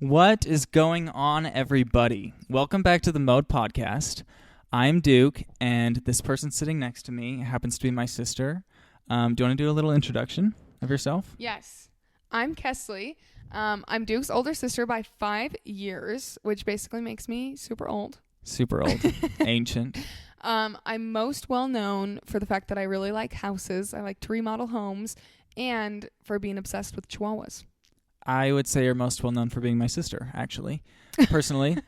What is going on, everybody? Welcome back to the Mode Podcast. I'm Duke, and this person sitting next to me happens to be my sister. Do you want to do a little introduction of yourself? Yes. I'm Kesley. I'm Duke's older sister by 5 years, which basically makes me super old. Super old. Ancient. I'm most well known for the fact that I really like houses. I like to remodel homes, and for being obsessed with chihuahuas. I would say you're most well known for being my sister, actually, personally.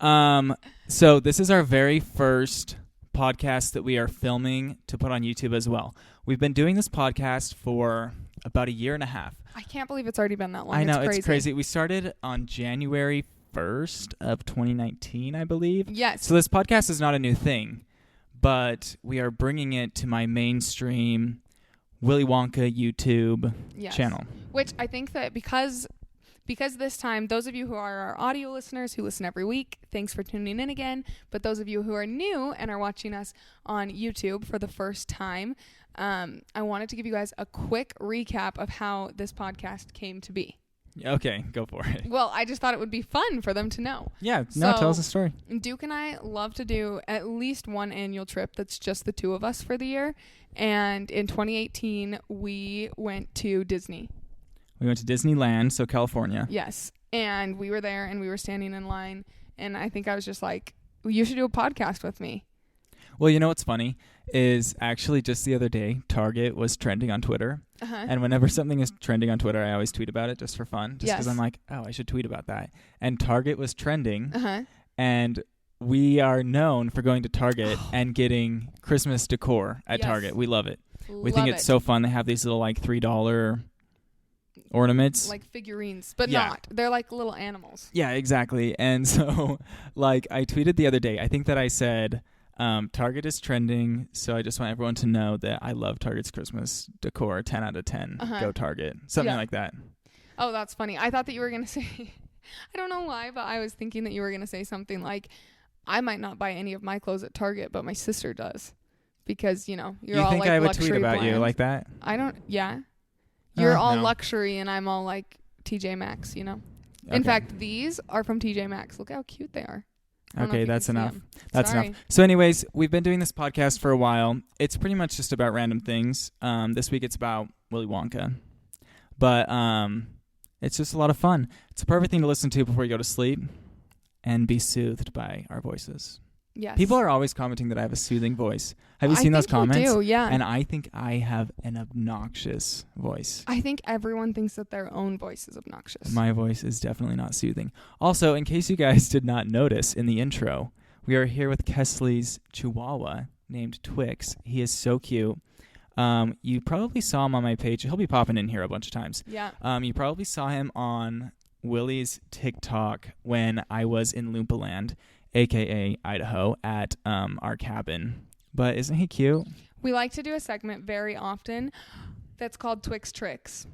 So this is our very first podcast that we are filming to put on YouTube as well. We've been doing this podcast for about a year and a half. I can't believe it's already been that long. I know, it's crazy. We started on January 1st of 2019, I believe. Yes. So this podcast is not a new thing, but we are bringing it to my mainstream Willy Wonka YouTube channel. Which I think that because this time, those of you who are our audio listeners who listen every week, thanks for tuning in again. But those of you who are new and are watching us on YouTube for the first time, I wanted to give you guys a quick recap of how this podcast came to be. Okay, go for it. Well, I just thought it would be fun for them to know. Yeah, tell us a story. Duke and I love to do at least one annual trip that's just the two of us for the year. And in 2018, we went to Disney. We went to Disneyland, so California. Yes. And we were there and we were standing in line. And I think I was just like, you should do a podcast with me. Well, you know what's funny is actually just the other day, Target was trending on Twitter. Uh-huh. And whenever something is trending on Twitter, I always tweet about it just for fun. Just because Yes. I'm like, oh, I should tweet about that. And Target was trending. Uh-huh. And we are known for going to Target and getting Christmas decor at Yes. Target. We love it. We Love think it's it. so fun. They have these little like $3 ornaments. Like figurines, but Yeah. not. They're like little animals. Yeah, exactly. And so like I tweeted the other day, I think that I said, Target is trending, so I just want everyone to know that I love Target's Christmas decor. 10 out of 10. Uh-huh. Go Target. Something Yeah. like that. Oh, that's funny. I thought that you were going to say, I don't know why, but I was thinking that you were going to say something like, I might not buy any of my clothes at Target, but my sister does. Because, you're you all think like I would luxury tweet about bland. you like that? I don't, yeah. You're all no. luxury and I'm all like TJ Maxx, In Okay. fact, these are from TJ Maxx. Look how cute they are. I don't know Okay, if you that's can see enough. 'em. That's Sorry. enough. So anyways, we've been doing this podcast for a while. It's pretty much just about random things. This week it's about Willy Wonka. But it's just a lot of fun. It's a perfect thing to listen to before you go to sleep and be soothed by our voices. Yes. People are always commenting that I have a soothing voice. Have you seen those comments? I do, yeah. And I think I have an obnoxious voice. I think everyone thinks that their own voice is obnoxious. My voice is definitely not soothing. Also, in case you guys did not notice in the intro, we are here with Kesley's Chihuahua named Twix. He is so cute. You probably saw him on my page. He'll be popping in here a bunch of times. Yeah. You probably saw him on Willy's TikTok when I was in Loompaland, a.k.a. Idaho, at our cabin. But isn't he cute? We like to do a segment very often that's called Twix Tricks,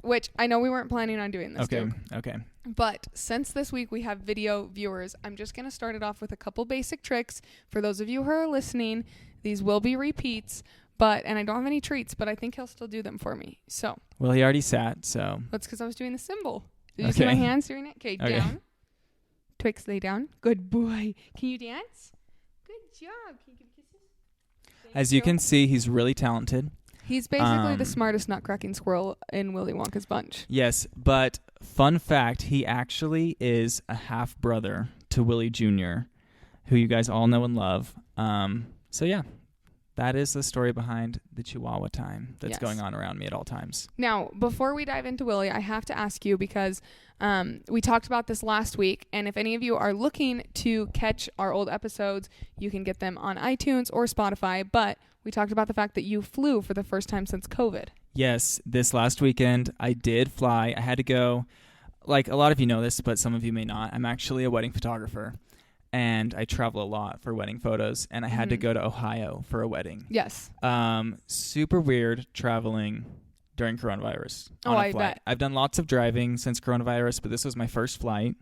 which I know we weren't planning on doing this, Duke. Okay. But since this week we have video viewers, I'm just going to start it off with a couple basic tricks. For those of you who are listening, these will be repeats, and I don't have any treats, but I think he'll still do them for me. So. Well, he already sat, so. That's because I was doing the symbol. Did you see my hands doing it? Okay, down. Twix, lay down. Good boy. Can you dance? Good job. Can you give kisses? As you can see, he's really talented. He's basically the smartest nut-cracking squirrel in Willy Wonka's bunch. Yes, but fun fact, he actually is a half-brother to Willy Jr., who you guys all know and love. So yeah, that is the story behind the Chihuahua time that's going on around me at all times. Now, before we dive into Willy, I have to ask you because we talked about this last week, and if any of you are looking to catch our old episodes, you can get them on iTunes or Spotify, but we talked about the fact that you flew for the first time since COVID. Yes, this last weekend I did fly. I had to go, like a lot of you know this, but some of you may not. I'm actually a wedding photographer, and I travel a lot for wedding photos, and I had to go to Ohio for a wedding. Yes. Super weird traveling during coronavirus on a flight. Bet. I've done lots of driving since coronavirus, but this was my first flight.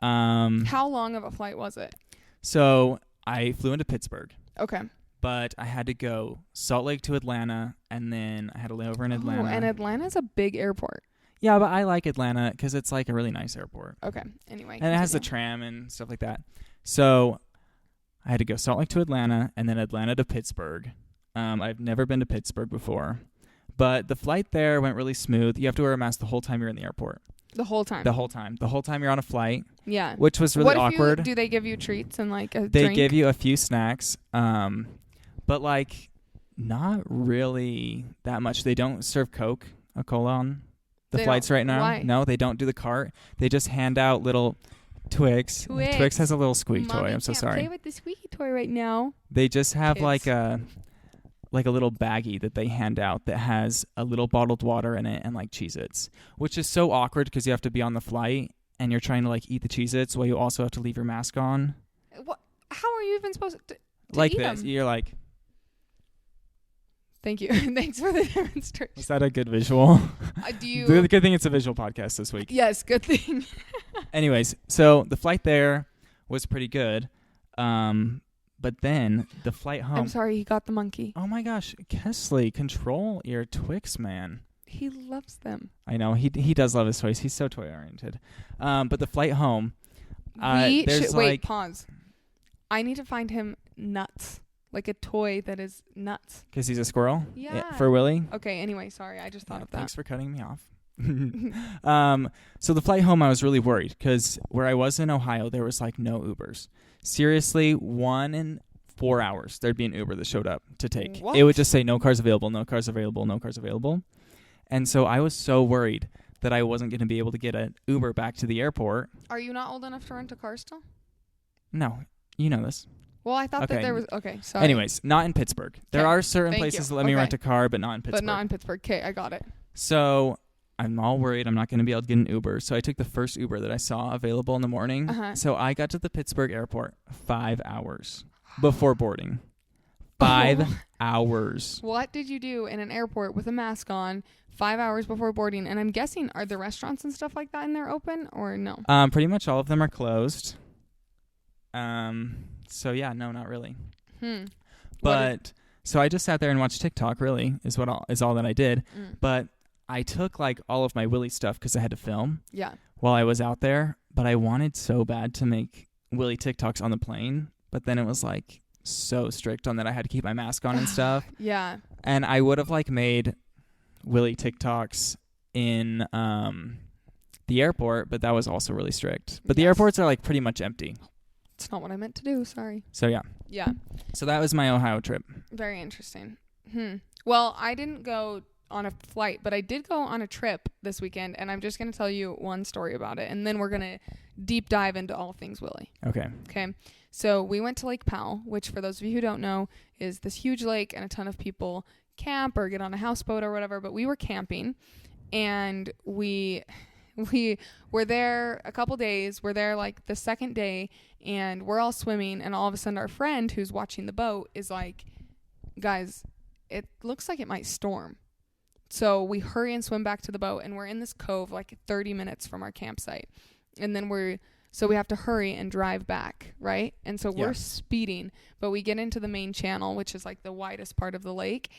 How long of a flight was it? So I flew into Pittsburgh. Okay. But I had to go Salt Lake to Atlanta, and then I had a layover in Atlanta. Oh, and Atlanta's a big airport. Yeah, but I like Atlanta because it's like a really nice airport. Okay. Anyway. And it has the tram and stuff like that. So I had to go Salt Lake to Atlanta and then Atlanta to Pittsburgh. I've never been to Pittsburgh before. But the flight there went really smooth. You have to wear a mask the whole time you're in the airport. The whole time? The whole time. The whole time you're on a flight. Yeah. Which was really awkward. Do they give you treats and like a They drink? give you a few snacks. But like not really that much. They don't serve Coke, a cola on the flights right now. Why? No, they don't do the cart. They just hand out little Twix. Twix has a little squeak toy. I'm so sorry. Play with the squeaky toy right now. They just have Kids. like a little baggie that they hand out that has a little bottled water in it and like Cheez-Its, which is so awkward because you have to be on the flight and you're trying to like eat the Cheez-Its while you also have to leave your mask on. What? How are you even supposed to like eat this? them? You're like. Thank you. Thanks for the demonstration. Is that a good visual? Do you? The good thing it's a visual podcast this week. Yes, good thing. Anyways, so the flight there was pretty good. But then the flight home. I'm sorry, he got the monkey. Oh my gosh, Kesley, control your Twix, man. He loves them. I know he does love his toys. He's so toy oriented. But the flight home. Wait, pause. I need to find him nuts. Like a toy that is nuts. Because he's a squirrel? Yeah. For Willy? Okay, anyway, sorry. I just thought of that. Thanks for cutting me off. So the flight home, I was really worried because where I was in Ohio, there was like no Ubers. Seriously, 1 in 4 hours, there'd be an Uber that showed up to take. What? It would just say no cars available, no cars available, no cars available. And so I was so worried that I wasn't going to be able to get an Uber back to the airport. Are you not old enough to rent a car still? No, you know this. Well, I thought that there was... Okay, sorry. Anyways, not in Pittsburgh. There are certain places that let me rent a car, but not in Pittsburgh. But not in Pittsburgh. Okay, I got it. So I'm all worried I'm not going to be able to get an Uber. So I took the first Uber that I saw available in the morning. So I got to the Pittsburgh airport 5 hours before boarding. 5 hours. What did you do in an airport with a mask on 5 hours before boarding? And I'm guessing, are the restaurants and stuff like that in there open or no? Pretty much all of them are closed. So yeah, no, not really. But so I just sat there and watched TikTok. Really, is all that I did. But I took like all of my Willy stuff because I had to film. Yeah. While I was out there, but I wanted so bad to make Willy TikToks on the plane. But then it was like so strict on that I had to keep my mask on and stuff. Yeah. And I would have like made Willy TikToks in the airport, but that was also really strict. But the airports are like pretty much empty. It's not what I meant to do. Sorry. So yeah. Yeah. So that was my Ohio trip. Very interesting. Well, I didn't go on a flight, but I did go on a trip this weekend, and I'm just going to tell you one story about it, and then we're going to deep dive into all things Willy. Okay. So we went to Lake Powell, which for those of you who don't know is this huge lake, and a ton of people camp or get on a houseboat or whatever, but we were camping, and we were there a couple days. We're there like the second day, and we're all swimming, and all of a sudden our friend who's watching the boat is like, guys, it looks like it might storm. So we hurry and swim back to the boat, and we're in this cove like 30 minutes from our campsite. And then we have to hurry and drive back, right? And so we're speeding, but we get into the main channel, which is like the widest part of the lake.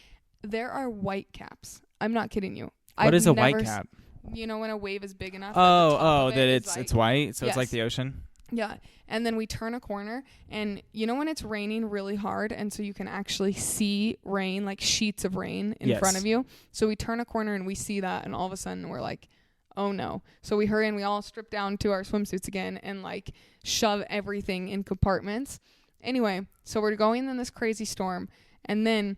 There are white caps. I'm not kidding you. What is a white cap? You know when a wave is big enough. That it's white, so it's like the ocean. Yeah. And then we turn a corner, and you know when it's raining really hard, and so you can actually see rain, like sheets of rain in front of you. So we turn a corner and we see that, and all of a sudden we're like, oh no. So we hurry and we all strip down to our swimsuits again and like shove everything in compartments. Anyway, so we're going in this crazy storm, and then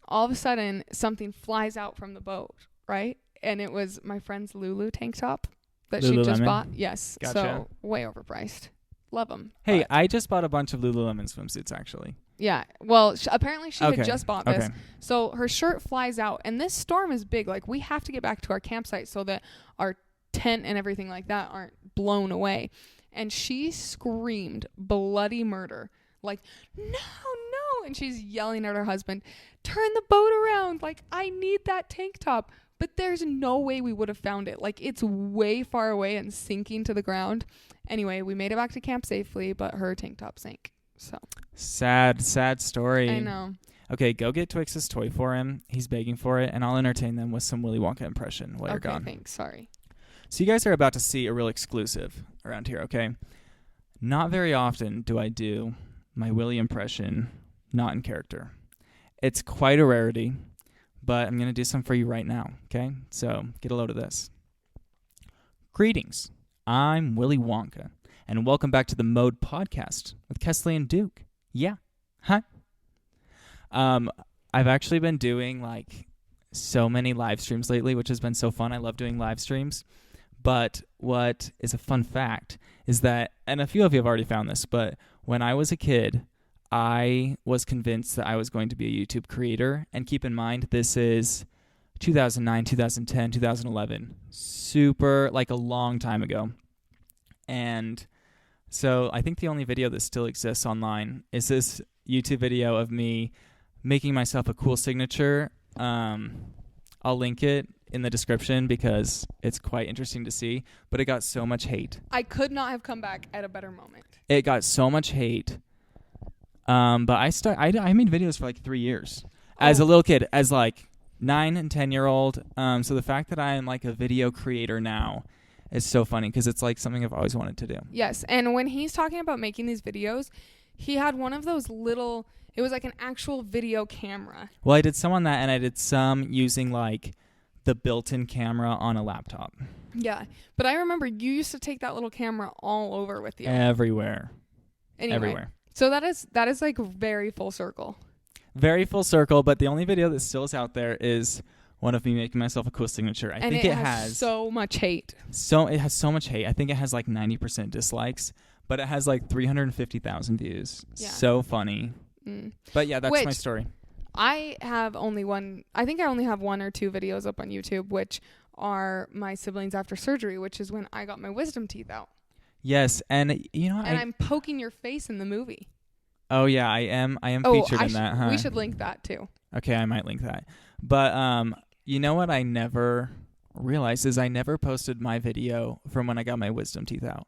all of a sudden something flies out from the boat, right? And it was my friend's Lulu tank top that she just bought. Yes. Gotcha. So way overpriced. Love them. Hey, I just bought a bunch of Lululemon swimsuits, actually. Yeah. Well, apparently she had just bought this. So her shirt flies out, and this storm is big. Like, we have to get back to our campsite so that our tent and everything like that aren't blown away. And she screamed bloody murder. Like, no. And she's yelling at her husband, turn the boat around. Like, I need that tank top. But there's no way we would have found it. Like, it's way far away and sinking to the ground. Anyway, we made it back to camp safely, but her tank top sank. So sad story. I know. Okay, go get Twix's toy for him. He's begging for it, and I'll entertain them with some Willy Wonka impression while you're gone. Okay, thanks. Sorry. So you guys are about to see a real exclusive around here, okay? Not very often do I do my Willy impression not in character. It's quite a rarity, but I'm going to do some for you right now, okay? So get a load of this. Greetings. I'm Willy Wonka, and welcome back to the Mode Podcast with Kesley and Duke. Yeah. Hi. I've actually been doing like so many live streams lately, which has been so fun. I love doing live streams. But what is a fun fact is that, and a few of you have already found this, but when I was a kid, I was convinced that I was going to be a YouTube creator. And keep in mind, this is 2009, 2010, 2011. Super, like a long time ago. And so I think the only video that still exists online is this YouTube video of me making myself a cool signature. I'll link it in the description because it's quite interesting to see, but it got so much hate. I could not have come back at a better moment. It got so much hate. But I made videos for like 3 years as a little kid, as like 9 and 10-year-old. So the fact that I am like a video creator now is so funny because it's like something I've always wanted to do. Yes, and when he's talking about making these videos, he had one of those little, it was like an actual video camera. Well, I did some on that, and I did some using like the built-in camera on a laptop. Yeah, but I remember you used to take that little camera all over with you. Everywhere. Anyway, Everywhere. So that is like very full circle. Very full circle, but the only video that still is out there is one of me making myself a cool signature. I think it has so much hate. It has so much hate. I think it has like 90% dislikes, but it has like 350,000 views. Yeah. So funny. But yeah, that's my story. I think I only have 1 or 2 videos up on YouTube, which are my siblings after surgery, which is when I got my wisdom teeth out. Yes, and you know, I'm poking your face in the movie. Oh yeah, I am featured in that, huh? We should link that too. Okay, I might link that. But you know what I never realized is I never posted my video from when I got my wisdom teeth out.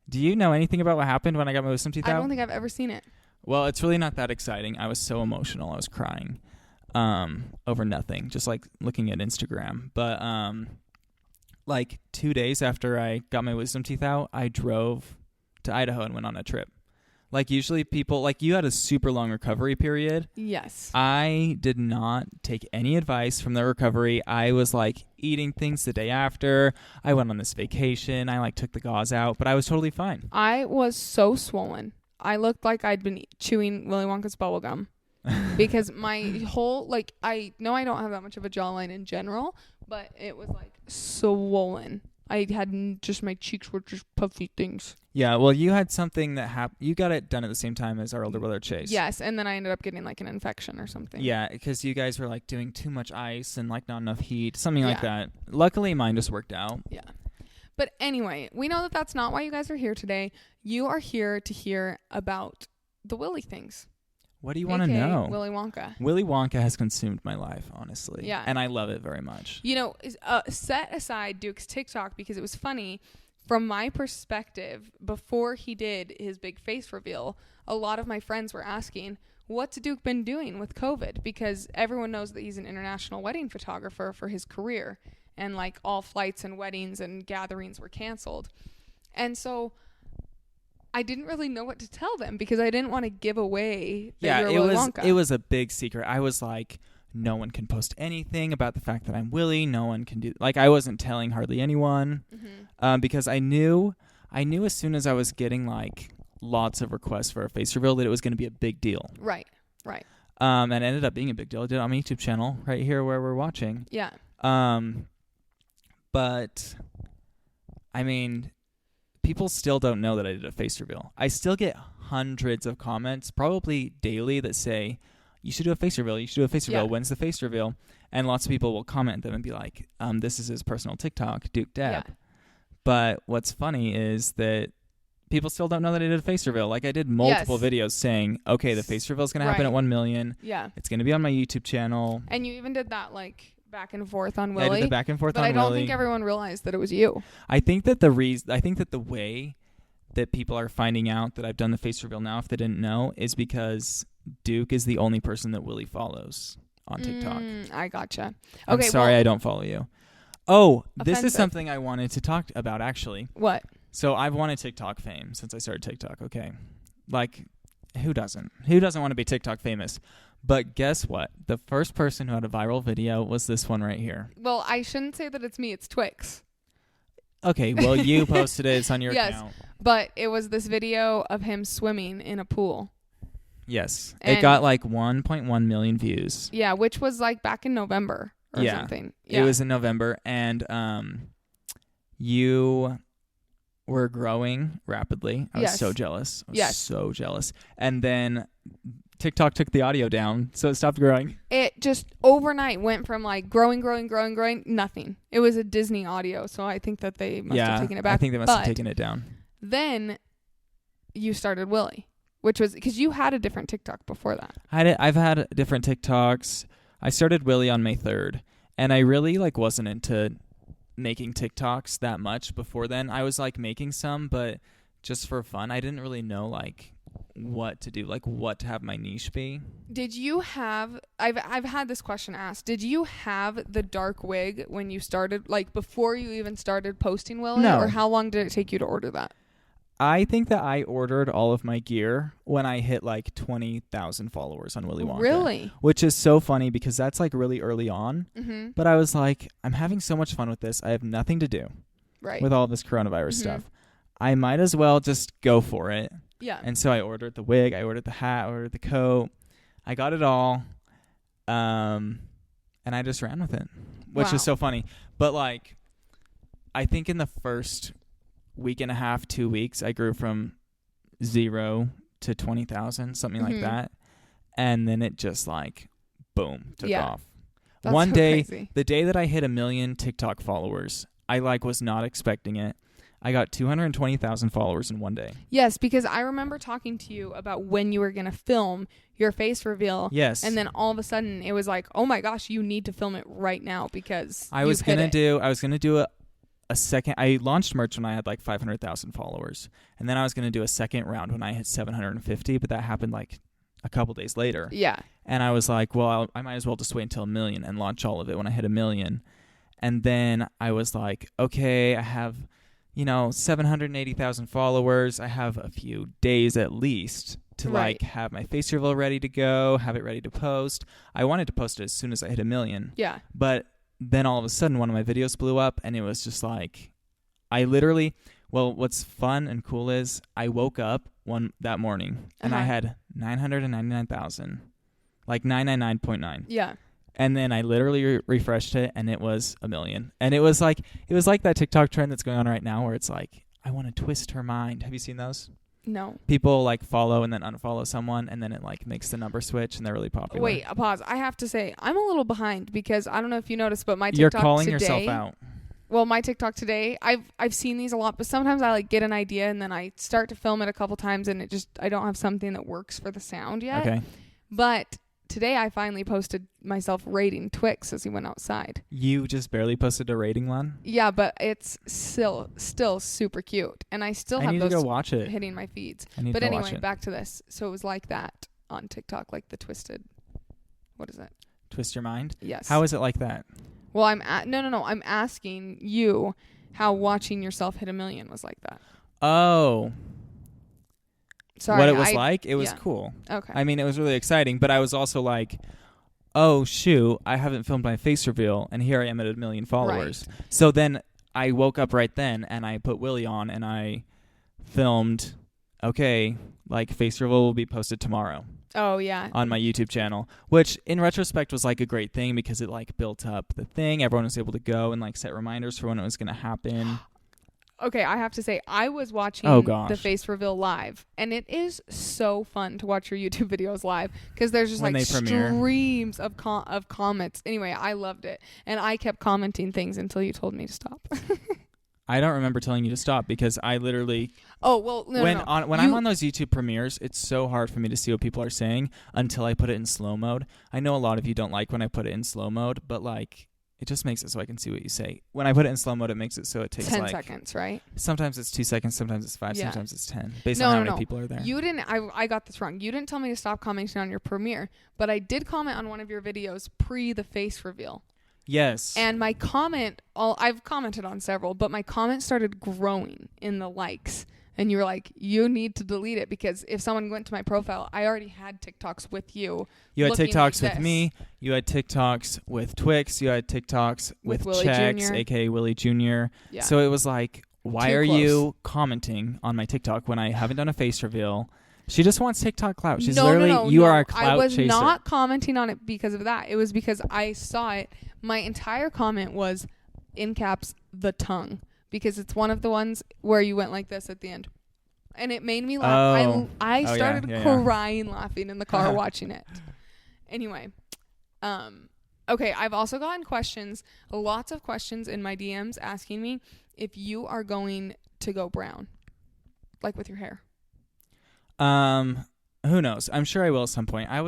Do you know anything about what happened when I got my wisdom teeth out? I don't think I've ever seen it. Well, it's really not that exciting. I was so emotional. I was crying over nothing, just like looking at Instagram. But like 2 days after I got my wisdom teeth out, I drove to Idaho and went on a trip. Like usually people, like you had a super long recovery period. Yes. I did not take any advice from the recovery. I was like eating things the day after. I went on this vacation. I like took the gauze out, but I was totally fine. I was so swollen. I looked like I'd been chewing Willy Wonka's bubblegum because my whole, like, I know I don't have that much of a jawline in general, but it was like swollen. I had just, my cheeks were just puffy things. Yeah, well, you had something that happened. You got it done at the same time as our older brother Chase. Yes, and then I ended up getting like an infection or something. Yeah, because you guys were like doing too much ice and like not enough heat, something like that. Luckily, mine just worked out. Yeah. But anyway, we know that that's not why you guys are here today. You are here to hear about the Willy things. What do you want to know? Willy Wonka. Willy Wonka has consumed my life, honestly. Yeah. And I love it very much. You know, set aside Duke's TikTok because it was funny. From my perspective, before he did his big face reveal, a lot of my friends were asking, what's Duke been doing with COVID? Because everyone knows that he's an international wedding photographer for his career. And like all flights and weddings and gatherings were canceled. And so I didn't really know what to tell them because I didn't want to give away that you're Willy Wonka. It was a big secret. I was like, no one can post anything about the fact that I'm Willy. No one can do, like, I wasn't telling hardly anyone because I knew as soon as I was getting like lots of requests for a face reveal that it was going to be a big deal. Right. And it ended up being a big deal. I did it on my YouTube channel right here where we're watching. Yeah. But I mean, people still don't know that I did a face reveal. I still get hundreds of comments, probably daily, that say, you should do a face reveal. You should do a face reveal. Yeah. When's the face reveal? And lots of people will comment them and be like, this is his personal TikTok, Duke Depp. Yeah. But what's funny is that people still don't know that I did a face reveal. Like, I did multiple videos saying, okay, the face reveal is going to happen at 1 million. Yeah. It's going to be on my YouTube channel. And you even did that, like, back and forth on Willy. I did the back and forth on Willy. But I don't think everyone realized that it was you. I think that the way that people are finding out that I've done the face reveal now, if they didn't know, is because Duke is the only person that Willy follows on TikTok. I gotcha. Okay, I'm sorry I don't follow you. Oh, this offensive. is something I wanted to talk about, actually. What? So I've wanted TikTok fame since I started TikTok, okay? Like, who doesn't? Who doesn't want to be TikTok famous? But guess what? The first person who had a viral video was this one right here. Well, I shouldn't say that it's me. It's Twix. Okay, well, you posted it. It's on your Yes, account. but it was this video of him swimming in a pool. Yes. And it got like 1.1 million views. Yeah, which was like back in November or something. Yeah. It was in November, and you were growing rapidly. I was so jealous. I was so jealous. And then TikTok took the audio down, so it stopped growing. It just overnight went from like growing, nothing. It was a Disney audio, so I think that they must have taken it back. I think they must have taken it down. Then you started Willy, which was because you had a different TikTok before that. I've had different TikToks. I started Willy on May 3rd, and I really like wasn't into making TikToks that much before then. I was like making some, but just for fun. I didn't really know like what to do, like what to have my niche be. Did you have I've had this question asked. Did you have the dark wig when you started, like before you even started posting Willy? No. Or how long did it take you to order that? I think that I ordered all of my gear when I hit like 20,000 followers on Willy Wonka. Really? Which is so funny because that's like really early on. Mm-hmm. But I was like, I'm having so much fun with this. I have nothing to do with all this coronavirus stuff. I might as well just go for it. Yeah. And so I ordered the wig, I ordered the hat, I ordered the coat. I got it all. And I just ran with it, which is so funny. But like, I think in the first week and a half, 2 weeks, I grew from 0 to 20,000, something like that. And then it just like, boom, took off. That's One so day, crazy. the day that I hit 1 million TikTok followers, I like was not expecting it. I got 220,000 followers in one day. Yes, because I remember talking to you about when you were going to film your face reveal. Yes. And then all of a sudden it was like, oh my gosh, you need to film it right now because I was going to do a second. I launched merch when I had like 500,000 followers. And then I was going to do a second round when I hit 750, but that happened like a couple days later. Yeah. And I was like, well, I might as well just wait until 1 million and launch all of it when I hit 1 million. And then I was like, okay, I have 780,000 followers. I have a few days at least to like have my face reveal ready to go, have it ready to post. I wanted to post it as soon as I hit 1 million. Yeah. But then all of a sudden one of my videos blew up and it was just like, what's fun and cool is I woke up that morning and I had 999,000, like 999.9. Yeah. And then I literally refreshed it, and it was 1 million. And it was like that TikTok trend that's going on right now, where it's like, I want to twist her mind. Have you seen those? No. People like follow and then unfollow someone, and then it like makes the number switch, and they're really popular. Wait, a pause. I have to say, I'm a little behind because I don't know if you noticed, but my TikTok You're calling today, yourself out. Well, my TikTok today, I've seen these a lot, but sometimes I like get an idea and then I start to film it a couple times, and I don't have something that works for the sound yet. Okay. But today I finally posted myself rating Twix as he went outside. You just barely posted a rating one? Yeah, but it's still super cute. And I still have those to go watch it. hitting my feeds. But anyway, back to this. So it was like that on TikTok, like the twisted, what is it? Twist your mind? Yes. How is it like that? Well, I'm asking you how watching yourself hit 1 million was like that. Oh. Sorry, what it was like? It was cool. Okay. I mean, it was really exciting, but I was also like, oh, shoot, I haven't filmed my face reveal, and here I am at 1 million followers. Right. So then I woke up right then, and I put Willy on, and I filmed, okay, like face reveal will be posted tomorrow. Oh, yeah. On my YouTube channel, which in retrospect was like a great thing because it like built up the thing. Everyone was able to go and like set reminders for when it was going to happen. Okay, I have to say, I was watching the face reveal live, and it is so fun to watch your YouTube videos live because there's just like streams of comments. Anyway, I loved it, and I kept commenting things until you told me to stop. I don't remember telling you to stop because I literally... Oh, well, when I'm on those YouTube premieres, it's so hard for me to see what people are saying until I put it in slow mode. I know a lot of you don't like when I put it in slow mode, but like... It just makes it so I can see what you say. When I put it in slow mode, it makes it so it takes 10 seconds, right? Sometimes it's 2 seconds, sometimes it's 5, sometimes it's 10, based on how many people are there. You didn't. I got this wrong. You didn't tell me to stop commenting on your premiere, but I did comment on one of your videos pre the face reveal. Yes. And my comment, I've commented on several, but my comment started growing in the likes. And you were like, you need to delete it, because if someone went to my profile, I already had TikToks with you. You had TikToks with me. You had TikToks with Twix. You had TikToks with Willy Chex, Jr. a.k.a. Willy Jr. Yeah. So it was like, why Too are close. you commenting on my TikTok when I haven't done a face reveal? She just wants TikTok clout. She's No, literally, you are a clout I was chaser. not commenting on it because of that. It was because I saw it. My entire comment was, in caps, the tongue. Because it's one of the ones where you went like this at the end. And it made me laugh. Oh. I started yeah. crying laughing in the car watching it. Anyway. Okay, I've also gotten questions, lots of questions in my DMs asking me if you are going to go brown. Like with your hair. Who knows? I'm sure I will at some point. I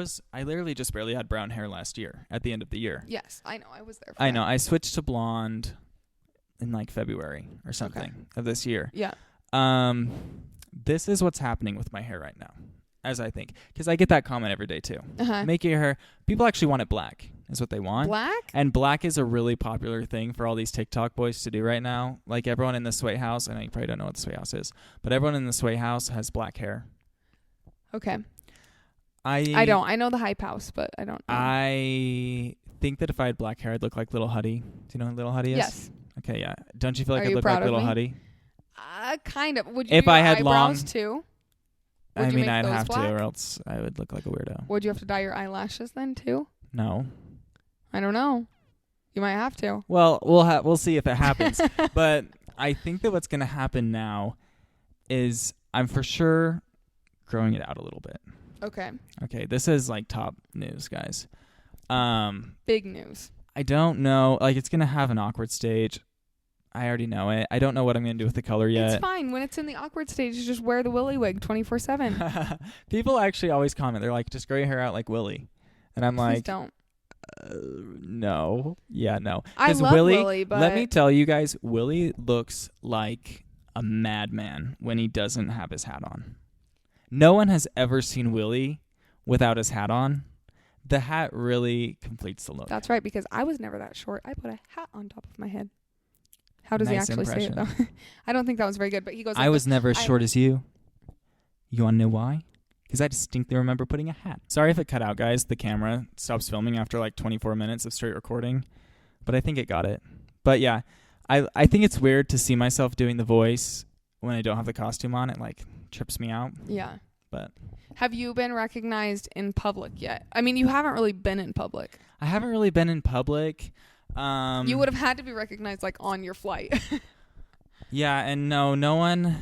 literally just barely had brown hair last year at the end of the year. Yes, I know. I was there for I that. know. I switched to blonde in like February or something of this year. Yeah. This is what's happening with my hair right now, as I think, because I get that comment every day too. Make your hair. People actually want it black, is what they want. Black? And black is a really popular thing for all these TikTok boys to do right now. Like everyone in the Sway House, I know you probably don't know what the Sway House is, but everyone in the Sway House has black hair. Okay. I don't. I know the Hype House, but I don't know. I think that if I had black hair, I'd look like Little Huddy. Do you know who Little Huddy is? Yes. Okay, yeah. Don't you feel like Are I'd you look proud like of Little me? Huddy? Kind of. Would you If do I your had eyebrows long- too? I Would you mean, make I'd those have black? to, or else I would look like a weirdo. Would you have to dye your eyelashes then too? No. I don't know. You might have to. Well, we'll see if it happens. But I think that what's going to happen now is I'm for sure growing it out a little bit. Okay. Okay, this is like top news, guys. Big news. I don't know. Like, it's going to have an awkward stage. I already know it. I don't know what I'm going to do with the color yet. It's fine. When it's in the awkward stage, you just wear the Willy wig 24/7. People actually always comment. They're like, just grow your hair out like Willy. And I'm Please like, don't. No. Yeah, no. I love Willy, but let me tell you guys, Willy looks like a madman when he doesn't have his hat on. No one has ever seen Willy without his hat on. The hat really completes the look. That's right, because I was never that short. I put a hat on top of my head. How does Nice he actually say it, though? I don't think that was very good, but he goes like I was never as short as you. You want to know why? Because I distinctly remember putting a hat. Sorry if it cut out, guys. The camera stops filming after like 24 minutes of straight recording. But I think it got it. But yeah, I think it's weird to see myself doing the voice when I don't have the costume on. It like trips me out. Yeah. But have you been recognized in public yet? I mean, you haven't really been in public. I haven't really been in public. You would have had to be recognized like on your flight. Yeah, and no one.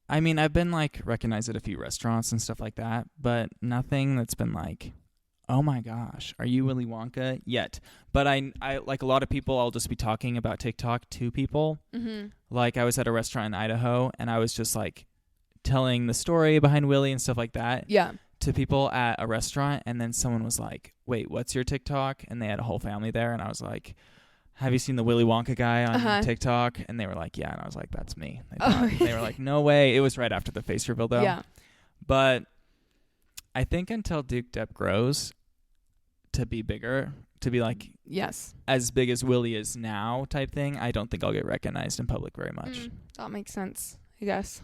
I mean, I've been like recognized at a few restaurants and stuff like that, but nothing that's been like, oh my gosh, are you Willy Wonka yet? But I like a lot of people, I'll just be talking about TikTok to people. Mm-hmm. Like I was at a restaurant in Idaho and I was just like telling the story behind Willy and stuff like that. Yeah. To people at a restaurant, and then someone was like, wait, what's your TikTok? And they had a whole family there, and I was like, have you seen the Willy Wonka guy on TikTok? And they were like, yeah. And I was like, that's me. They were like, no way. It was right after the face reveal, though. Yeah. But I think until Depp grows to be bigger, to be like yes, as big as Willy is now type thing, I don't think I'll get recognized in public very much. That makes sense, I guess.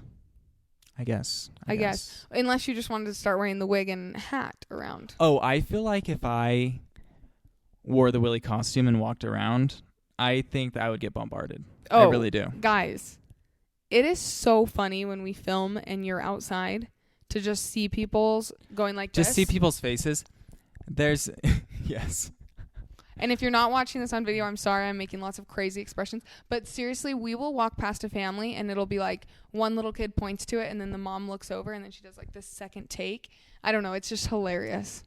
I guess. Unless you just wanted to start wearing the wig and hat around. Oh, I feel like if I wore the Willy costume and walked around, I think that I would get bombarded. I really do. Guys, it is so funny when we film and you're outside to just see people's going like this. Just see people's faces. There's, yes. And if you're not watching this on video, I'm sorry. I'm making lots of crazy expressions. But seriously, we will walk past a family and it'll be like one little kid points to it and then the mom looks over and then she does like this second take. I don't know. It's just hilarious.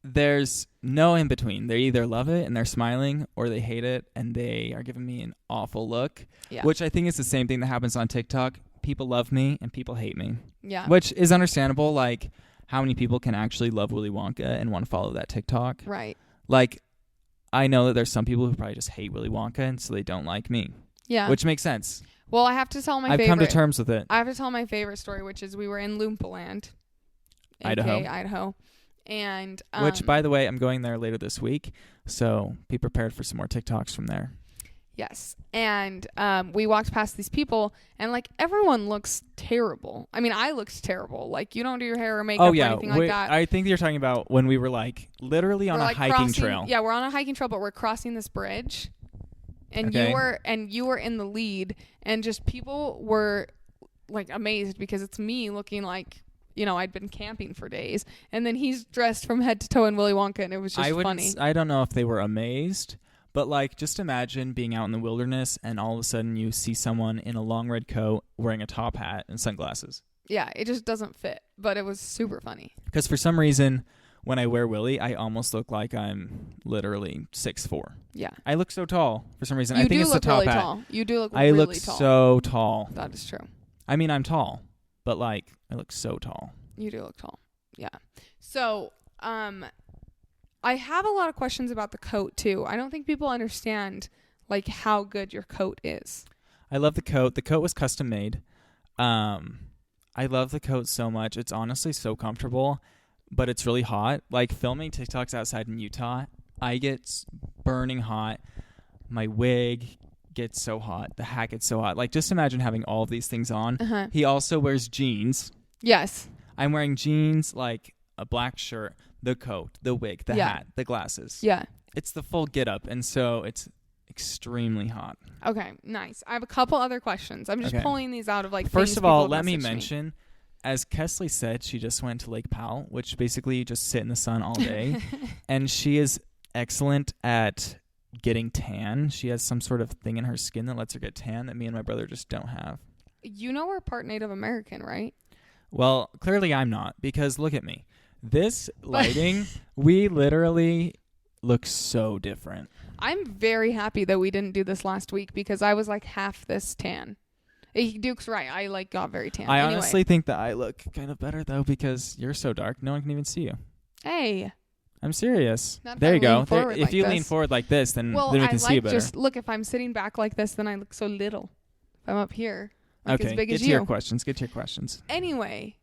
There's no in between. They either love it and they're smiling or they hate it and they are giving me an awful look, which I think is the same thing that happens on TikTok. People love me and people hate me. Yeah. Which is understandable. Like, how many people can actually love Willy Wonka and want to follow that TikTok? Right. Like, I know that there's some people who probably just hate Willy Wonka and so they don't like me. Yeah. Which makes sense. Well, I have to tell my favorite. I've come to terms with it. I have to tell my favorite story, which is we were in Loompaland, Idaho. And which, by the way, I'm going there later this week, so be prepared for some more TikToks from there. Yes. And we walked past these people, and like everyone looks terrible. I mean, I looked terrible. Like, you don't do your hair or makeup or anything like that. I think you're talking about when we were like literally on a hiking trail. Yeah, we're on a hiking trail, but we're crossing this bridge. And you were in the lead, and just people were like amazed because it's me looking like, you know, I'd been camping for days, and then he's dressed from head to toe in Willy Wonka, and it was just funny. I don't know if they were amazed, but like just imagine being out in the wilderness and all of a sudden you see someone in a long red coat wearing a top hat and sunglasses. Yeah, it just doesn't fit, but it was super funny. Because for some reason, when I wear Willy, I almost look like I'm literally 6'4". Yeah. I look so tall for some reason. I think it's the top really hat. Tall. You do look really tall. I look so tall. That is true. I mean, I'm tall, but like I look so tall. You do look tall. Yeah. So, I have a lot of questions about the coat too. I don't think people understand like how good your coat is. I love the coat. The coat was custom made. I love the coat so much. It's honestly so comfortable. But it's really hot. Like filming TikToks outside in Utah, I get burning hot. My wig gets so hot. The hat gets so hot. Like just imagine having all of these things on. Uh-huh. He also wears jeans. Yes. I'm wearing jeans, like a black shirt, the coat, the wig, the hat, the glasses. Yeah. It's the full get up. And so it's extremely hot. Okay, nice. I have a couple other questions. I'm just pulling these out of like First of all, let me mention, as Kesley said, she just went to Lake Powell, which basically you just sit in the sun all day. And she is excellent at getting tan. She has some sort of thing in her skin that lets her get tan that me and my brother just don't have. You know we're part Native American, right? Well, clearly I'm not, because look at me. This lighting, we literally look so different. I'm very happy that we didn't do this last week because I was like half this tan. Duke's right. I like got very tan. I honestly think that I look kind of better though because you're so dark. No one can even see you. Hey. I'm serious. There you go. If you lean forward like this, then we can see you better. Just look, if I'm sitting back like this, then I look so little. If I'm up here, like okay, as big get as to you. your questions. Get to your questions. Anyway,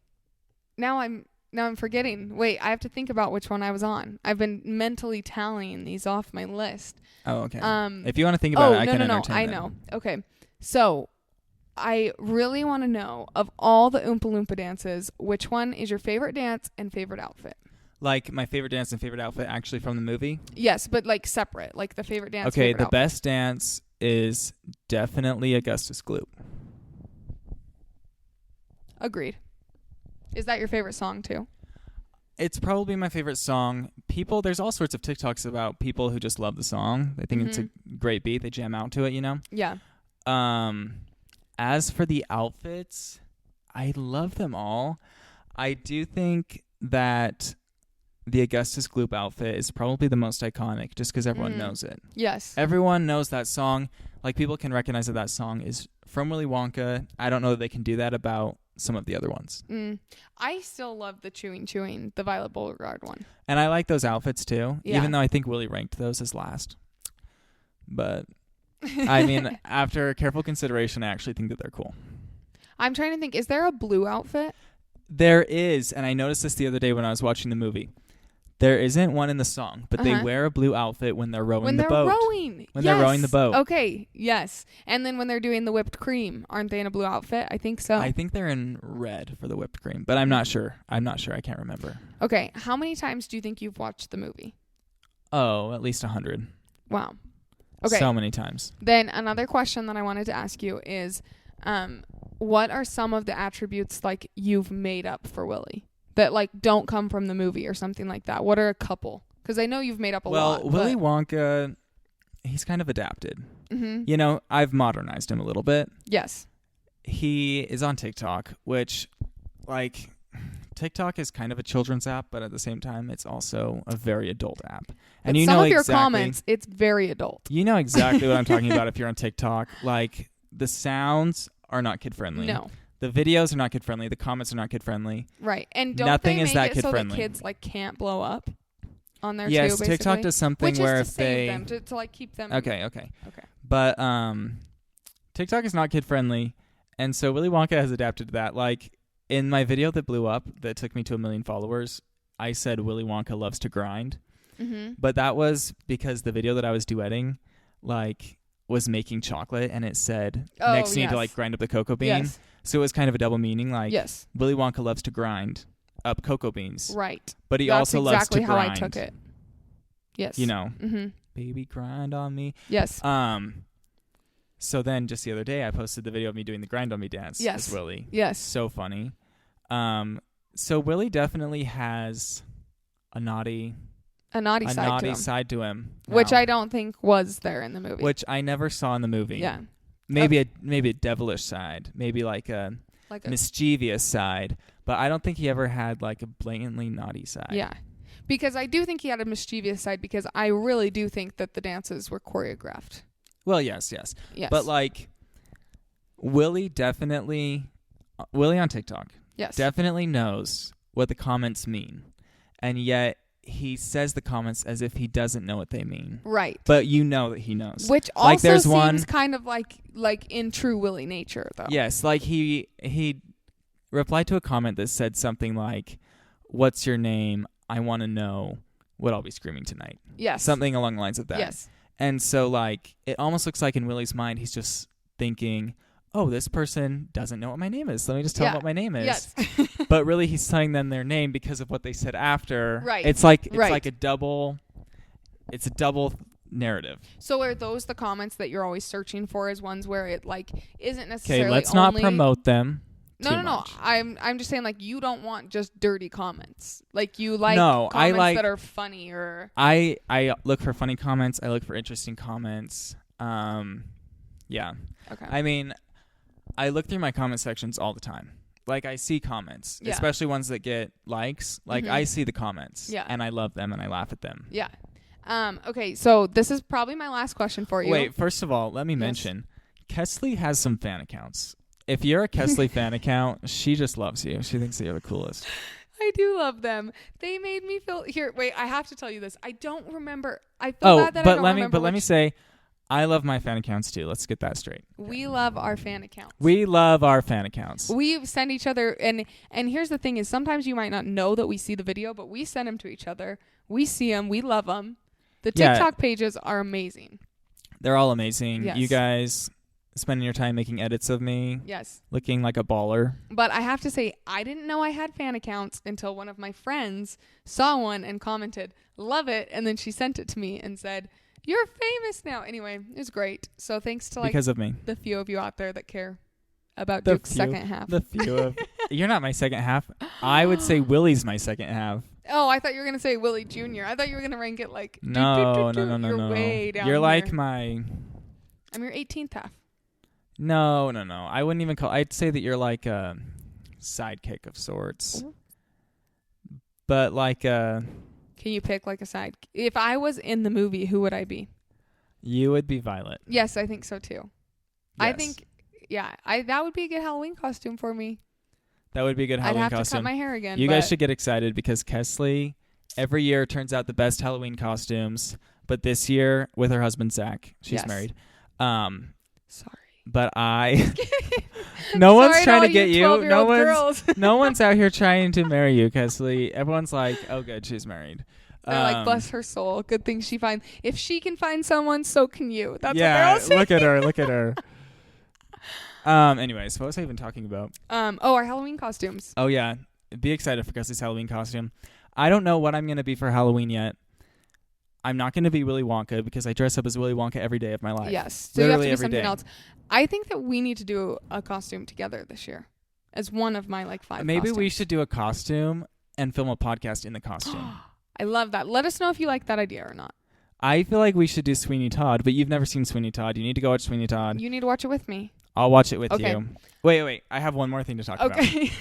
now I'm forgetting. Wait, I have to think about which one I was on. I've been mentally tallying these off my list. Oh, okay. If you want to think about it, I can entertain I know. Okay. So, I really want to know, of all the Oompa Loompa dances, which one is your favorite dance and favorite outfit? Like my favorite dance and favorite outfit actually from the movie? Yes, but like separate. Like the favorite dance, okay, the outfit. best dance is definitely Augustus Gloop. Agreed. Is that your favorite song too? It's probably my favorite song. There's all sorts of TikToks about people who just love the song. They think it's a great beat. They jam out to it, you know? Yeah. As for the outfits, I love them all. I do think that the Augustus Gloop outfit is probably the most iconic just because everyone knows it. Yes. Everyone knows that song. Like, people can recognize that song is from Willy Wonka. I don't know that they can do that about some of the other ones. I still love the Chewing, the Violet Beauregard one. And I like those outfits too, yeah. even though I think Willy ranked those as last. But, I mean, after careful consideration, I actually think that they're cool. I'm trying to think, is there a blue outfit? There is, and I noticed this the other day when I was watching the movie. There isn't one in the song, but they wear a blue outfit when they're rowing the boat. When they're rowing the boat. Okay, yes. And then when they're doing the whipped cream, aren't they in a blue outfit? I think so. I think they're in red for the whipped cream, but I'm not sure. I can't remember. Okay, how many times do you think you've watched the movie? Oh, at least 100. Wow. Okay. So many times. Then another question that I wanted to ask you is, what are some of the attributes like you've made up for Willy? That like don't come from the movie or something like that. What are a couple? Because I know you've made up a lot. Well, Willy Wonka, he's kind of adapted. Mm-hmm. You know, I've modernized him a little bit. Yes. He is on TikTok, which, like, TikTok is kind of a children's app, but at the same time, it's also a very adult app. And you some know of your exactly, comments, it's very adult. You know exactly what I'm talking about if you're on TikTok. Like, the sounds are not kid-friendly. No. The videos are not kid-friendly. The comments are not kid-friendly. Right. And don't Nothing they is make that it kid-friendly. So that kids like can't blow up on there yes, too, basically? TikTok does something where if they... them, to like keep them... Okay. But TikTok is not kid-friendly, and so Willy Wonka has adapted to that. Like, in my video that blew up, that took me to 1 million followers, I said Willy Wonka loves to grind. Mm-hmm. But that was because the video that I was duetting, like, was making chocolate, and it said next you need to like grind up the cocoa bean. Yes. So it was kind of a double meaning, like yes. Willy Wonka loves to grind up cocoa beans. Right. But he That's also loves to exactly grind. how I took it. Yes. You know. Mm-hmm. Baby grind on me. Yes. So then just the other day I posted the video of me doing the grind on me dance yes. as Willy. Yes. So funny. So Willy definitely has a naughty side to him. Which I don't think was there in the movie. Which I never saw in the movie. Yeah. Maybe a devilish side. Maybe like a mischievous side. But I don't think he ever had like a blatantly naughty side. Yeah. Because I do think he had a mischievous side because I really do think that the dances were choreographed. Well, yes. Yes. But like Willy on TikTok definitely knows what the comments mean. And yet he says the comments as if he doesn't know what they mean. Right. But you know that he knows. Which also seems kind of like in true Willy nature, though. Yes, like he replied to a comment that said something like, "What's your name? I want to know what I'll be screaming tonight." Yes. Something along the lines of that. Yes. And so like it almost looks like in Willy's mind he's just thinking, "Oh, this person doesn't know what my name is. Let me just tell them what my name is." Yes. But really he's telling them their name because of what they said after. Right. It's like a double narrative. So are those the comments that you're always searching for as ones where it like isn't necessarily Okay, let's not promote them. No. I'm just saying like you don't want just dirty comments. Like you like comments that are funny or I look for funny comments. I look for interesting comments. Yeah. Okay. I mean, I look through my comment sections all the time. Like I see comments, especially ones that get likes. Like I see the comments and I love them and I laugh at them. Yeah. Okay, so this is probably my last question for you. Wait, first of all, let me mention, Kesley has some fan accounts. If you're a Kesley fan account, she just loves you. She thinks that you're the coolest. I do love them. They made me feel here. Wait, I have to tell you this. I don't remember. I feel bad that I don't remember. Let me say, I love my fan accounts too. Let's get that straight. We love our fan accounts. We love our fan accounts. We send each other, and here's the thing: is sometimes you might not know that we see the video, but we send them to each other. We see them. We love them. The TikTok pages are amazing. They're all amazing. Yes. You guys spending your time making edits of me. Yes. Looking like a baller. But I have to say, I didn't know I had fan accounts until one of my friends saw one and commented, "Love it," and then she sent it to me and said, "You're famous now." Anyway, it was great. So thanks to because of me, the few of you out there that care about Duke's second half. The few of you're not my second half. I would say Willy's my second half. Oh, I thought you were gonna say Willy Jr. I thought you were gonna rank it like no. You're way down. You're like here. I'm your 18th half. No. I wouldn't even call. I'd say that you're like a sidekick of sorts. Ooh. But like Can you pick like a side? If I was in the movie, who would I be? You would be Violet. Yes, I think so too. Yes. I think, that would be a good Halloween costume for me. That would be a good Halloween costume. I'd have to cut my hair again. You guys should get excited because Kesley every year turns out the best Halloween costumes. But this year, with her husband Zach, she's married. Sorry. But no one's trying to get you. No one's out here trying to marry you, Kesley. Everyone's like, oh, good, she's married. They're like, bless her soul. Good thing she finds. If she can find someone, so can you. That's what they're all saying. Look at her. Anyways, what was I even talking about? Our Halloween costumes. Oh yeah, be excited for Kesley's Halloween costume. I don't know what I'm gonna be for Halloween yet. I'm not gonna be Willy Wonka because I dress up as Willy Wonka every day of my life. Yes, so literally you have to do something day. else. I think that we need to do a costume together this year, as one of my 5. Maybe costumes. we should do a costume and film a podcast in the costume. I love that. Let us know if you like that idea or not. I feel like we should do Sweeney Todd, but you've never seen Sweeney Todd. You need to go watch Sweeney Todd. You need to watch it with me. I'll watch it with you. Wait. I have one more thing to talk about. Okay.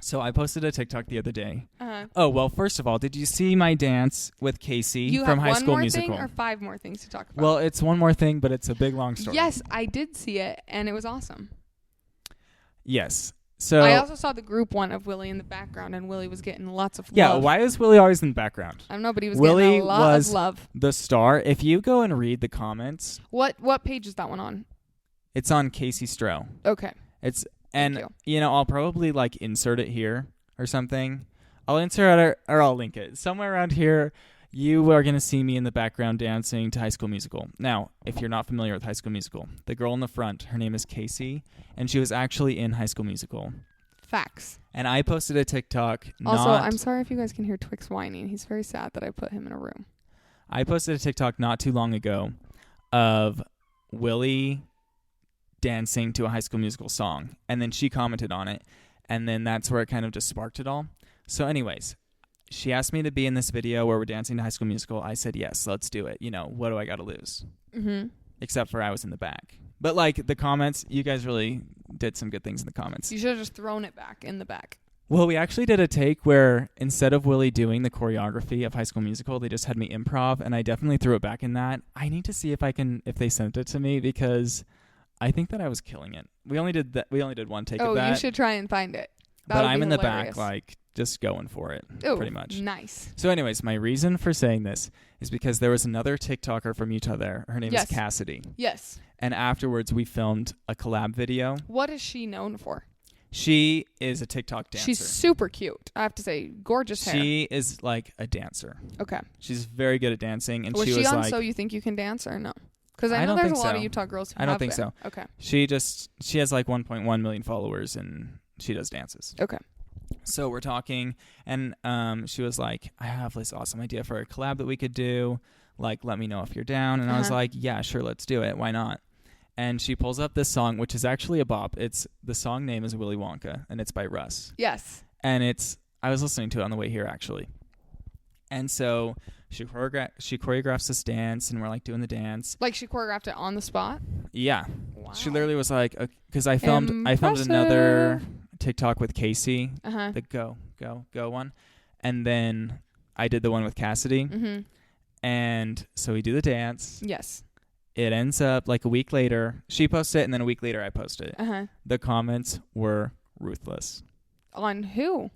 So I posted a TikTok the other day. Uh-huh. Oh, well, first of all, did you see my dance with Casey from High School Musical? You have one more thing or 5 more things to talk about? Well, it's one more thing, but it's a big, long story. Yes, I did see it, and it was awesome. Yes. So I also saw the group one of Willy in the background, and Willy was getting lots of love. Yeah, why is Willy always in the background? I don't know, but he was getting a lot of love. The star. If you go and read the comments. What page is that one on? It's on Casey Stroh. Okay. I'll probably insert it here or something. I'll insert it or I'll link it. Somewhere around here, you are going to see me in the background dancing to High School Musical. Now, if you're not familiar with High School Musical, the girl in the front, her name is Casey, and she was actually in High School Musical. Facts. And I posted a TikTok. Also, I'm sorry if you guys can hear Twix whining. He's very sad that I put him in a room. I posted a TikTok not too long ago of Willy dancing to a High School Musical song, and then she commented on it, and then that's where it kind of just sparked it all. So anyways, she asked me to be in this video where we're dancing to High School Musical. I said, yes, let's do it. You know, what do I got to lose? Mm-hmm. Except for I was in the back. But, like, the comments, you guys really did some good things in the comments. You should have just thrown it back in the back. Well, we actually did a take where instead of Willy doing the choreography of High School Musical, they just had me improv, and I definitely threw it back in that. I need to see if they sent it to me, because I think that I was killing it. We only did one take of that. Oh, you should try and find it. But I'm in the back, like, just going for it, pretty much. Nice. So anyways, my reason for saying this is because there was another TikToker from Utah there. Her name is Cassidy. Yes. And afterwards, we filmed a collab video. What is she known for? She is a TikTok dancer. She's super cute. I have to say, gorgeous hair. She is like a dancer. Okay. She's very good at dancing. And was she she on like, So You Think You Can Dance or no? Because I know don't there's think a lot so. of Utah girls who I don't have think been. so. Okay. She has like 1.1 million followers, and she does dances. Okay. So we're talking, and she was like, I have this awesome idea for a collab that we could do. Like, let me know if you're down. And I was like, yeah, sure, let's do it. Why not? And she pulls up this song, which is actually a bop. The song name is Willy Wonka, and it's by Russ. Yes. And I was listening to it on the way here, actually. And so she choreographs this dance, and we're like doing the dance. Like she choreographed it on the spot? Yeah. Wow. She literally was like, because I filmed another TikTok with Casey, the go one, and then I did the one with Cassidy. Mm-hmm. And so we do the dance. Yes. It ends up like a week later. She posts it, and then a week later I post it. The comments were ruthless. On who?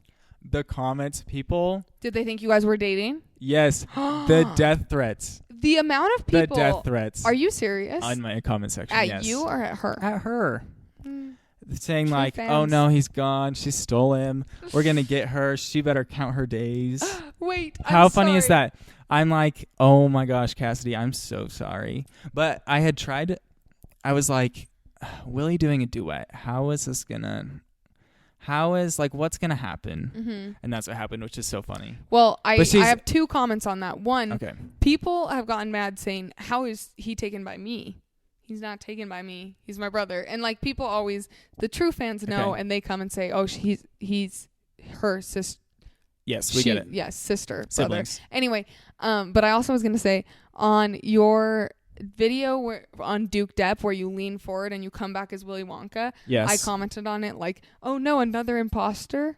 The comments, people. Did they think you guys were dating? Yes. The death threats. The amount of people. The death threats. Are you serious? On my comment section, At yes. you or at her? At her. Saying True like, fans. oh no, he's gone. She stole him. We're going to get her. She better count her days. Wait, How funny is that? I'm like, oh my gosh, Cassidy, I'm so sorry. But I had tried, I was like, Willy doing a duet. What's going to happen? Mm-hmm. And that's what happened, which is so funny. Well, I have two comments on that. One, okay. People have gotten mad saying, how is he taken by me? He's not taken by me. He's my brother. And like people always, the true fans know, and they come and say, oh, he's her sister. Yes, we get it. Yes, sister, siblings. Brother. Anyway, but I also was going to say, on your video on Duke Depp where you lean forward and you come back as Willy Wonka, yes. I commented on it like, oh no, another imposter.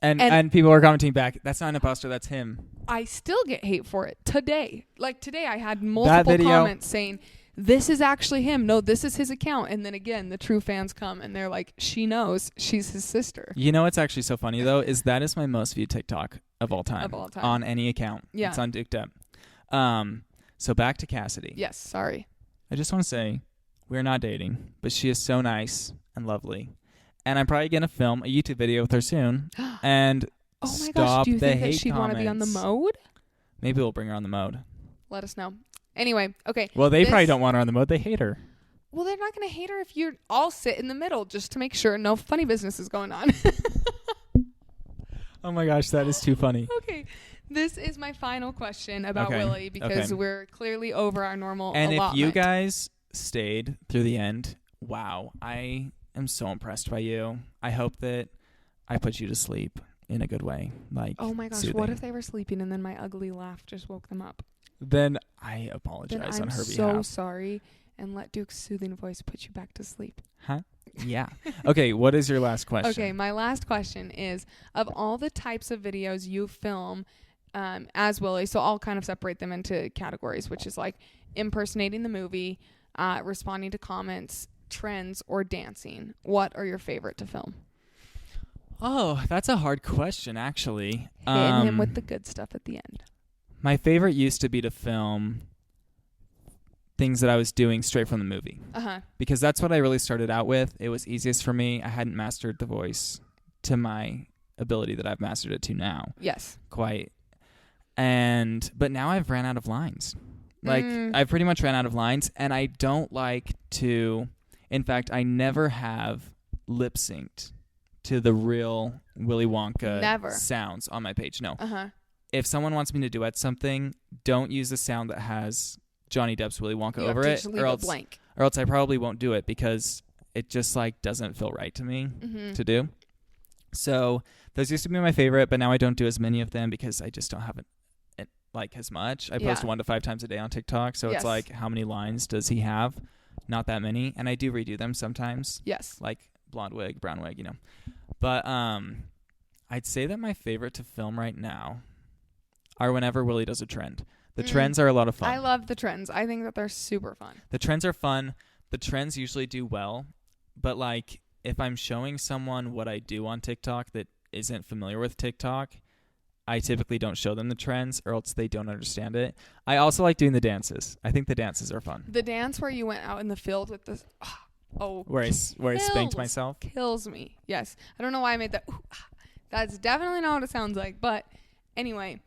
And people are commenting back, that's not an imposter, that's him. I still get hate for it today. Like today I had multiple comments saying, this is actually him. No, this is his account. And then again, the true fans come and they're like, she knows she's his sister. You know what's actually so funny, though, is that is my most viewed TikTok of all time. On any account. Yeah. It's on Duke Depp. So back to Cassidy. Yes, sorry. I just want to say, we're not dating, but she is so nice and lovely. And I'm probably going to film a YouTube video with her soon. And oh my gosh, do you think that she'd want to be on the mode? Maybe we'll bring her on the mode. Let us know. Anyway, okay. Well, they probably don't want her on the mode. They hate her. Well, they're not going to hate her if you all sit in the middle just to make sure no funny business is going on. Oh my gosh, that is too funny. Okay. This is my final question about Willy because we're clearly over our normal allotment. And if you guys stayed through the end, wow, I am so impressed by you. I hope that I put you to sleep in a good way. Like, oh my gosh, soothing. What if they were sleeping and then my ugly laugh just woke them up? Then I apologize on her behalf. I'm so sorry, and let Duke's soothing voice put you back to sleep. Huh? Yeah. Okay, what is your last question? Okay, my last question is, of all the types of videos you film as Willy, so I'll kind of separate them into categories, which is like impersonating the movie, responding to comments, trends, or dancing. What are your favorite to film? Oh, that's a hard question, actually. Hitting him with the good stuff at the end. My favorite used to be to film things that I was doing straight from the movie. Because that's what I really started out with. It was easiest for me. I hadn't mastered the voice to my ability that I've mastered it to now. Yes. Quite. But now I've ran out of lines. Like, I've pretty much ran out of lines, and I don't like to... In fact, I never have lip-synced to the real Willy Wonka sounds on my page. No. If someone wants me to duet something, don't use the sound that has Johnny Depp's Willy Wonka over it, leave it blank. Or else I probably won't do it because it just like doesn't feel right to me to do. So those used to be my favorite, but now I don't do as many of them because I just don't have it like as much. I post 1 to 5 times a day on TikTok, so it's like, how many lines does he have? Not that many, and I do redo them sometimes. Yes. Like blonde wig, brown wig, But I'd say that my favorite to film right now are whenever Willy does a trend. The trends are a lot of fun. I love the trends. I think that they're super fun. The trends are fun. The trends usually do well, but like if I'm showing someone what I do on TikTok that isn't familiar with TikTok, I typically don't show them the trends or else they don't understand it. I also like doing the dances. I think the dances are fun. The dance where you went out in the field with this... where I spanked myself? Kills me. Yes. I don't know why I made that. That's definitely not what it sounds like. But anyway,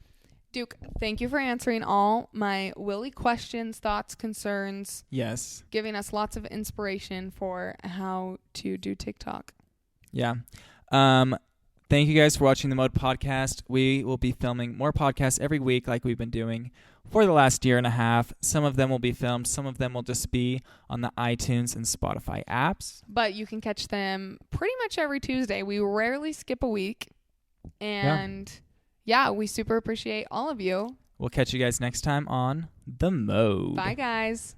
Duke, thank you for answering all my Willy questions, thoughts, concerns. Yes. Giving us lots of inspiration for how to do TikTok. Yeah. Thank you guys for watching the Mode Podcast. We will be filming more podcasts every week like we've been doing for the last year and a half. Some of them will be filmed. Some of them will just be on the iTunes and Spotify apps. But you can catch them pretty much every Tuesday. We rarely skip a week. And we super appreciate all of you. We'll catch you guys next time on The Mode. Bye, guys.